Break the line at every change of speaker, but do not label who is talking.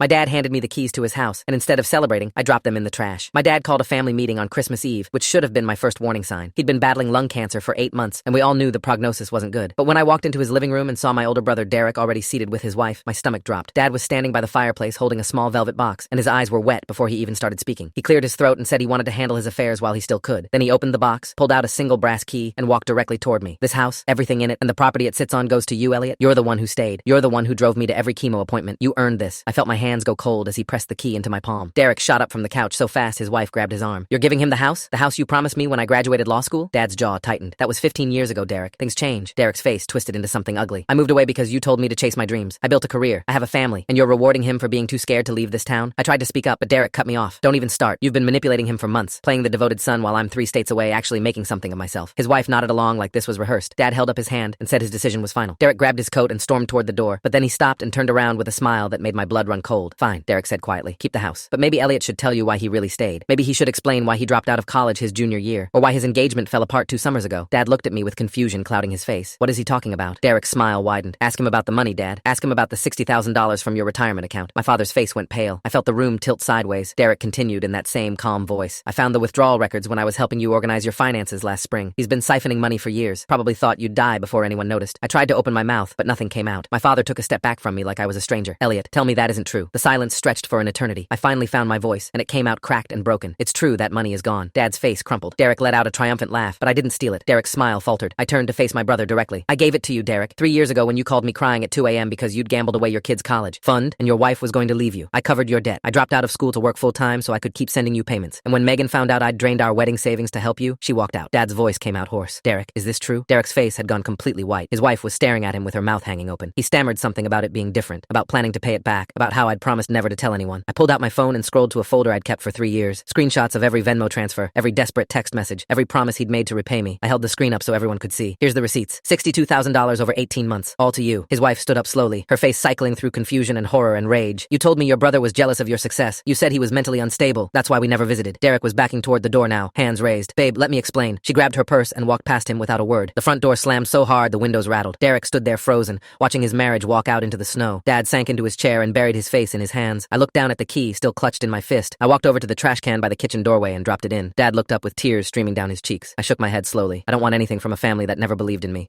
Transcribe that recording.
My dad handed me the keys to his house, and instead of celebrating, I dropped them in the trash. My dad called a family meeting on Christmas Eve, which should have been my first warning sign. He'd been battling lung cancer for 8 months, and we all knew the prognosis wasn't good. But when I walked into his living room and saw my older brother Derek already seated with his wife, my stomach dropped. Dad was standing by the fireplace holding a small velvet box, and his eyes were wet before he even started speaking. He cleared his throat and said he wanted to handle his affairs while he still could. Then he opened the box, pulled out a single brass key, and walked directly toward me. This house, everything in it, and the property it sits on goes to you, Elliot. You're the one who stayed. You're the one who drove me to every chemo appointment. You earned this. I felt my hands go cold as he pressed the key into my palm. Derek shot up from the couch so fast his wife grabbed his arm. You're giving him the house? The house you promised me when I graduated law school? Dad's jaw tightened. That was 15 years ago, Derek. Things change. Derek's face twisted into something ugly. I moved away because you told me to chase my dreams. I built a career. I have a family. And you're rewarding him for being too scared to leave this town? I tried to speak up, but Derek cut me off. Don't even start. You've been manipulating him for months, playing the devoted son while I'm 3 states away, actually making something of myself. His wife nodded along like this was rehearsed. Dad held up his hand and said his decision was final. Derek grabbed his coat and stormed toward the door, but then he stopped and turned around with a smile that made my blood run cold. Fine, Derek said quietly. Keep the house. But maybe Elliot should tell you why he really stayed. Maybe he should explain why he dropped out of college his junior year, or why his engagement fell apart 2 summers ago. Dad looked at me with confusion clouding his face. What is he talking about? Derek's smile widened. Ask him about the money, Dad. Ask him about the $60,000 from your retirement account. My father's face went pale. I felt the room tilt sideways. Derek continued in that same calm voice. I found the withdrawal records when I was helping you organize your finances last spring. He's been siphoning money for years. Probably thought you'd die before anyone noticed. I tried to open my mouth, but nothing came out. My father took a step back from me like I was a stranger. Elliot, tell me that isn't true. The silence stretched for an eternity. I finally found my voice, and it came out cracked and broken. It's true that money is gone. Dad's face crumpled. Derek let out a triumphant laugh, but I didn't steal it. Derek's smile faltered. I turned to face my brother directly. I gave it to you, Derek, 3 years ago when you called me crying at 2 a.m. because you'd gambled away your kid's college fund and your wife was going to leave you. I covered your debt. I dropped out of school to work full-time so I could keep sending you payments. And when Megan found out I'd drained our wedding savings to help you, she walked out. Dad's voice came out hoarse. Derek, is this true? Derek's face had gone completely white. His wife was staring at him with her mouth hanging open. He stammered something about it being different, about planning to pay it back, about how I'd promised never to tell anyone. I pulled out my phone and scrolled to a folder I'd kept for 3 years. Screenshots of every Venmo transfer, every desperate text message, every promise he'd made to repay me. I held the screen up so everyone could see. Here's the receipts. $62,000 over 18 months. All to you. His wife stood up slowly, her face cycling through confusion and horror and rage. You told me your brother was jealous of your success. You said he was mentally unstable. That's why we never visited. Derek was backing toward the door now, hands raised. Babe, let me explain. She grabbed her purse and walked past him without a word. The front door slammed so hard the windows rattled. Derek stood there frozen, watching his marriage walk out into the snow. Dad sank into his chair and buried his face in his hands. I looked down at the key, still clutched in my fist. I walked over to the trash can by the kitchen doorway and dropped it in. Dad looked up with tears streaming down his cheeks. I shook my head slowly. I don't want anything from a family that never believed in me.